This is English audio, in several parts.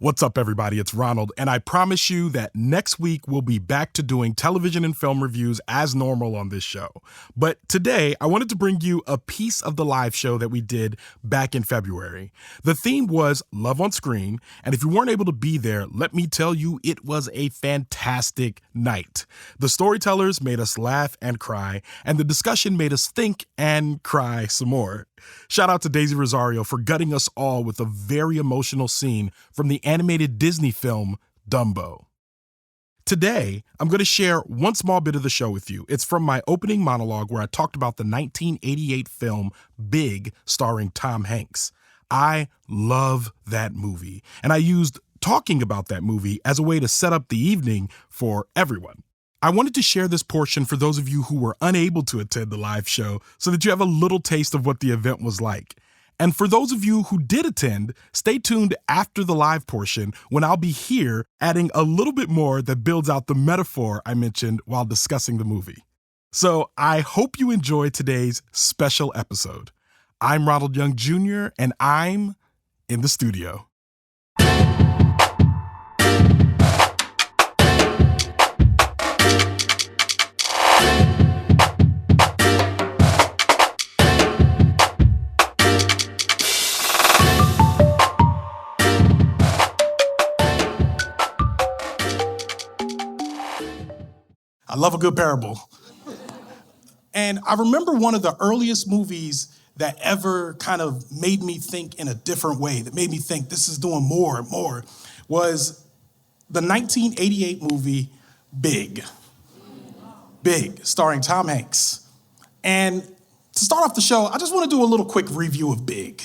What's up, everybody? It's Ronald, and I promise you that next week we'll be back to doing television and film reviews as normal on this show. But today, I wanted to bring you a piece of the live show that we did back in February. The theme was Love on Screen, and if you weren't able to be there, let me tell you, it was a fantastic night. The storytellers made us laugh and cry, and the discussion made us think and cry some more. Shout out to Daisy Rosario for gutting us all with a very emotional scene from the animated Disney film Dumbo. Today, I'm going to share one small bit of the show with you. It's from my opening monologue where I talked about the 1988 film Big, starring Tom Hanks. I love that movie, and I used talking about that movie as a way to set up the evening for everyone. I wanted to share this portion for those of you who were unable to attend the live show so that you have a little taste of what the event was like. And for those of you who did attend, stay tuned after the live portion when I'll be here adding a little bit more that builds out the metaphor I mentioned while discussing the movie. So I hope you enjoy today's special episode. I'm Ronald Young Jr., and I'm in the studio. I love a good parable. And I remember one of the earliest movies that ever kind of made me think in a different way, that made me think this is doing more and more, was the 1988 movie Big. Big, starring Tom Hanks. And to start off the show, I just want to do a little quick review of Big.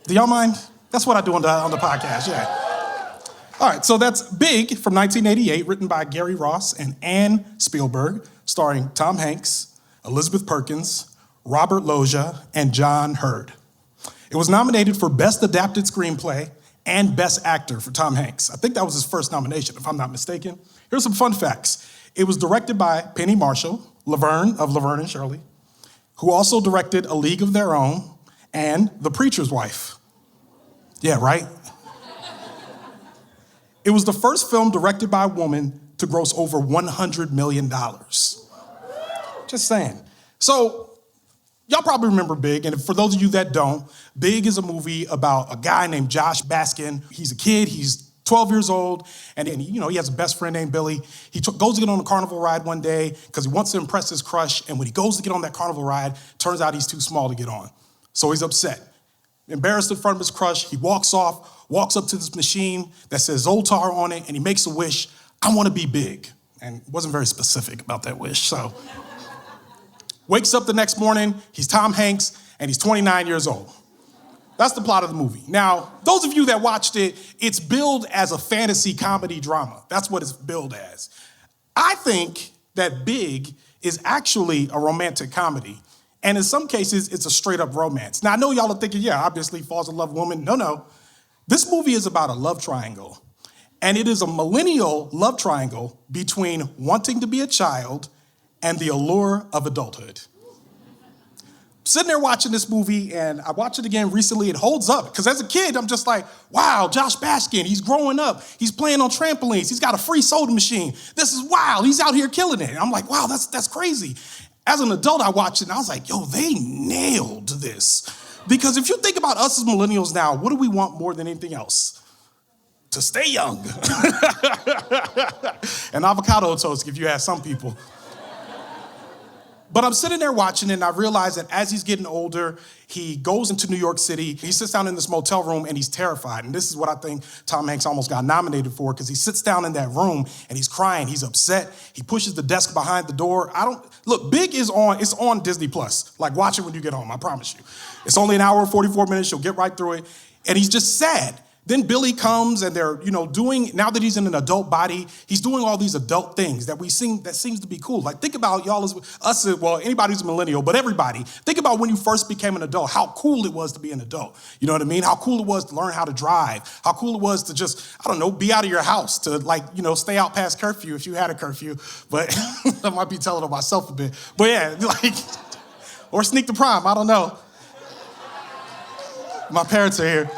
Do y'all mind? That's what I do on the podcast, yeah. All right, so that's Big from 1988, written by Gary Ross and Anne Spielberg, starring Tom Hanks, Elizabeth Perkins, Robert Loggia, and John Hurd. It was nominated for Best Adapted Screenplay and Best Actor for Tom Hanks. I think that was his first nomination, if I'm not mistaken. Here's some fun facts. It was directed by Penny Marshall, Laverne of Laverne and Shirley, who also directed A League of Their Own and The Preacher's Wife. Yeah, right? It was the first film directed by a woman to gross over $100 million. Just saying. So, y'all probably remember Big, and for those of you that don't, Big is a movie about a guy named Josh Baskin. He's a kid, he's 12 years old, and he has a best friend named Billy. He goes to get on a carnival ride one day because he wants to impress his crush, and when he goes to get on that carnival ride, turns out he's too small to get on. So he's upset. Embarrassed in front of his crush, he walks up to this machine that says Zoltar on it, and he makes a wish, I want to be big. And wasn't very specific about that wish, so. Wakes up the next morning, he's Tom Hanks, and he's 29 years old. That's the plot of the movie. Now, those of you that watched it, it's billed as a fantasy comedy drama. That's what it's billed as. I think that Big is actually a romantic comedy. And in some cases, it's a straight up romance. Now, I know y'all are thinking, yeah, obviously falls in love woman. No. This movie is about a love triangle. And it is a millennial love triangle between wanting to be a child and the allure of adulthood. Sitting there watching this movie, and I watched it again recently, it holds up. Because as a kid, I'm just like, wow, Josh Baskin, he's growing up. He's playing on trampolines. He's got a free soda machine. This is wild. He's out here killing it. And I'm like, wow, that's crazy. As an adult, I watched it, and I was like, yo, they nailed this. Because if you think about us as millennials now, what do we want more than anything else? To stay young. And avocado toast, if you ask some people. But I'm sitting there watching it, and I realize that as he's getting older, he goes into New York City. He sits down in this motel room, and he's terrified. And this is what I think Tom Hanks almost got nominated for, because he sits down in that room, and he's crying. He's upset. He pushes the desk behind the door. Look, Big is on. It's on Disney+. Like, watch it when you get home, I promise you. It's only an hour and 44 minutes. You'll get right through it. And he's just sad. Then Billy comes, and they're, doing, now that he's in an adult body, he's doing all these adult things that seems to be cool. Like, think about y'all well, anybody who's a millennial, but everybody. Think about when you first became an adult, how cool it was to be an adult. You know what I mean? How cool it was to learn how to drive. How cool it was to just, be out of your house, to stay out past curfew if you had a curfew. But I might be telling on myself a bit. But yeah, or sneak to prom, I don't know. My parents are here.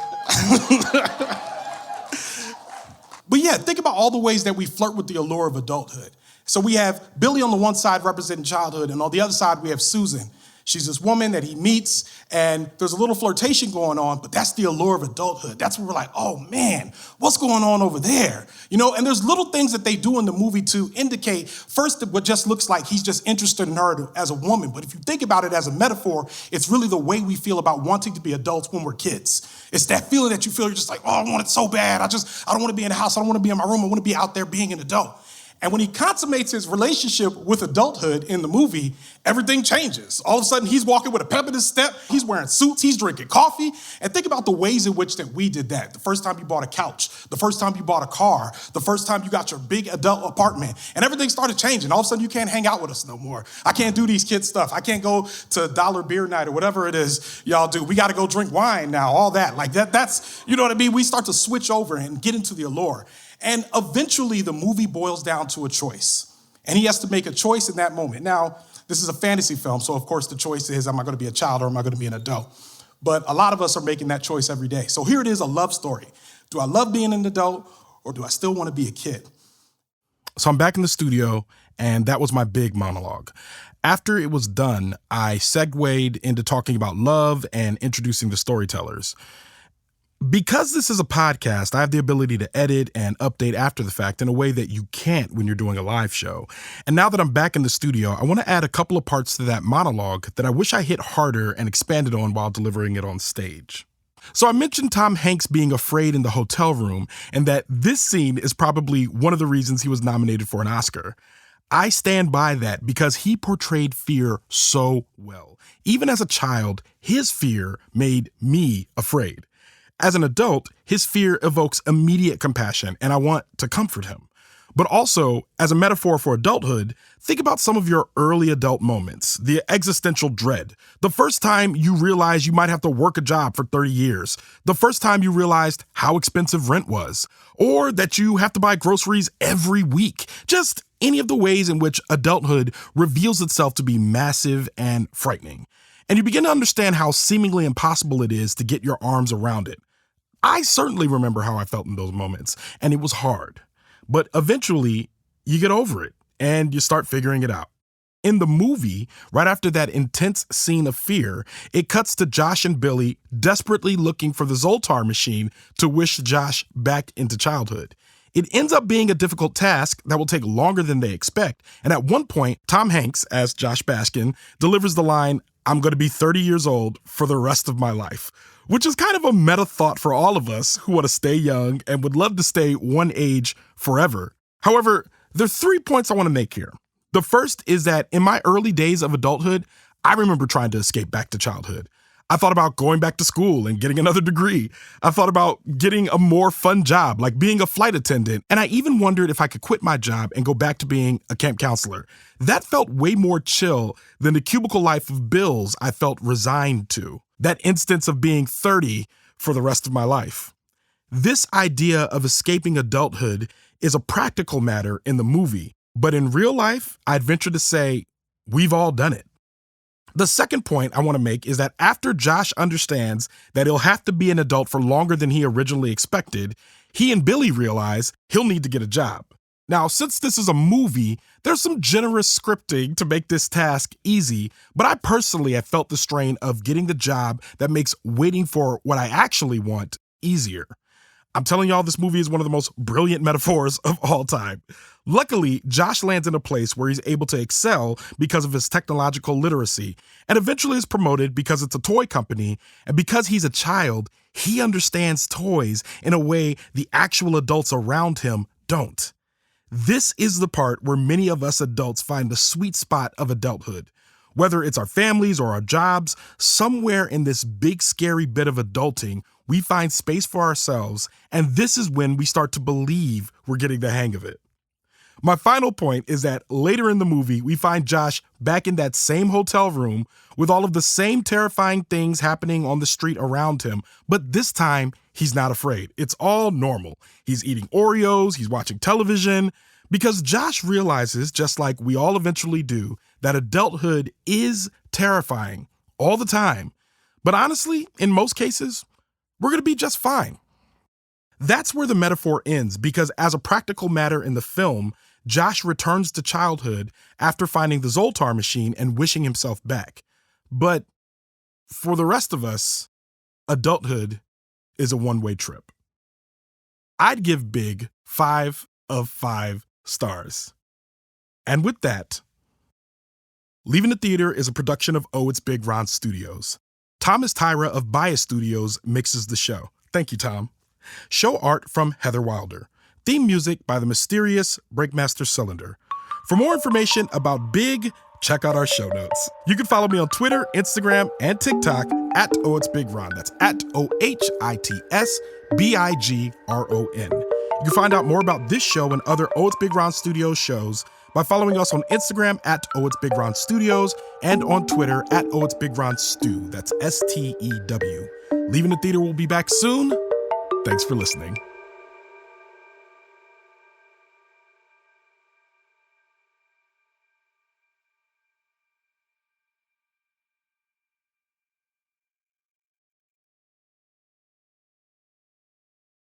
But yeah, think about all the ways that we flirt with the allure of adulthood. So we have Billy on the one side representing childhood, and on the other side, we have Susan. She's this woman that he meets, and there's a little flirtation going on, but that's the allure of adulthood. That's where we're like, oh man, what's going on over there? And there's little things that they do in the movie to indicate, first, what just looks like he's just interested in her as a woman. But if you think about it as a metaphor, it's really the way we feel about wanting to be adults when we're kids. It's that feeling that you feel, you're just like, oh, I want it so bad. I don't want to be in the house. I don't want to be in my room. I want to be out there being an adult. And when he consummates his relationship with adulthood in the movie, everything changes. All of a sudden, he's walking with a pep in his step. He's wearing suits. He's drinking coffee. And think about the ways in which that we did that. The first time you bought a couch, the first time you bought a car, the first time you got your big adult apartment, and everything started changing. All of a sudden, you can't hang out with us no more. I can't do these kids stuff. I can't go to dollar beer night or whatever it is y'all do. We got to go drink wine now, all that. Like that's, you know what I mean? We start to switch over and get into the allure. And eventually the movie boils down to a choice. And he has to make a choice in that moment. Now, this is a fantasy film, so of course the choice is, am I going to be a child or am I going to be an adult? But a lot of us are making that choice every day. So here it is, a love story. Do I love being an adult or do I still want to be a kid? So I'm back in the studio, and that was my big monologue. After it was done, I segued into talking about love and introducing the storytellers. Because this is a podcast, I have the ability to edit and update after the fact in a way that you can't when you're doing a live show. And now that I'm back in the studio, I want to add a couple of parts to that monologue that I wish I hit harder and expanded on while delivering it on stage. So I mentioned Tom Hanks being afraid in the hotel room, and that this scene is probably one of the reasons he was nominated for an Oscar. I stand by that because he portrayed fear so well. Even as a child, his fear made me afraid. As an adult, his fear evokes immediate compassion, and I want to comfort him. But also, as a metaphor for adulthood, think about some of your early adult moments, the existential dread. The first time you realized you might have to work a job for 30 years. The first time you realized how expensive rent was. Or that you have to buy groceries every week. Just any of the ways in which adulthood reveals itself to be massive and frightening. And you begin to understand how seemingly impossible it is to get your arms around it. I certainly remember how I felt in those moments, and it was hard. But eventually, you get over it, and you start figuring it out. In the movie, right after that intense scene of fear, it cuts to Josh and Billy desperately looking for the Zoltar machine to wish Josh back into childhood. It ends up being a difficult task that will take longer than they expect, and at one point, Tom Hanks, as Josh Baskin, delivers the line, "I'm going to be 30 years old for the rest of my life," which is kind of a meta thought for all of us who want to stay young and would love to stay one age forever. However, there are 3 points I want to make here. The first is that in my early days of adulthood, I remember trying to escape back to childhood. I thought about going back to school and getting another degree. I thought about getting a more fun job, like being a flight attendant. And I even wondered if I could quit my job and go back to being a camp counselor. That felt way more chill than the cubicle life of bills I felt resigned to. That instance of being 30 for the rest of my life. This idea of escaping adulthood is a practical matter in the movie, but in real life, I'd venture to say we've all done it. The second point I want to make is that after Josh understands that he'll have to be an adult for longer than he originally expected, he and Billy realize he'll need to get a job. Now, since this is a movie, there's some generous scripting to make this task easy, but I personally have felt the strain of getting the job that makes waiting for what I actually want easier. I'm telling y'all, this movie is one of the most brilliant metaphors of all time. Luckily, Josh lands in a place where he's able to excel because of his technological literacy, and eventually is promoted because it's a toy company, and because he's a child, he understands toys in a way the actual adults around him don't. This is the part where many of us adults find the sweet spot of adulthood. Whether it's our families or our jobs, somewhere in this big scary bit of adulting, we find space for ourselves, and this is when we start to believe we're getting the hang of it. My final point is that later in the movie, we find Josh back in that same hotel room with all of the same terrifying things happening on the street around him, but this time he's not afraid. It's all normal. He's eating Oreos, he's watching television, because Josh realizes, just like we all eventually do, that adulthood is terrifying all the time. But honestly, in most cases, we're going to be just fine. That's where the metaphor ends, because as a practical matter in the film, Josh returns to childhood after finding the Zoltar machine and wishing himself back. But for the rest of us, adulthood is a one-way trip. I'd give Big 5 of 5 stars. And with that, Leaving the Theater is a production of Oh, It's Big Ron Studios. Thomas Tyra of Bias Studios mixes the show. Thank you, Tom. Show art from Heather Wilder. Theme music by the mysterious Breakmaster Cylinder. For more information about Big, check out our show notes. You can follow me on Twitter, Instagram, and TikTok at Oh It's Big Ron. That's at OHITSBIGRON. You can find out more about this show and other Oh It's Big Ron Studios shows by following us on Instagram at Oh It's Big Ron Studios and on Twitter at Oh It's Big Ron Stew. That's STEW. Leaving the Theater will be back soon. Thanks for listening.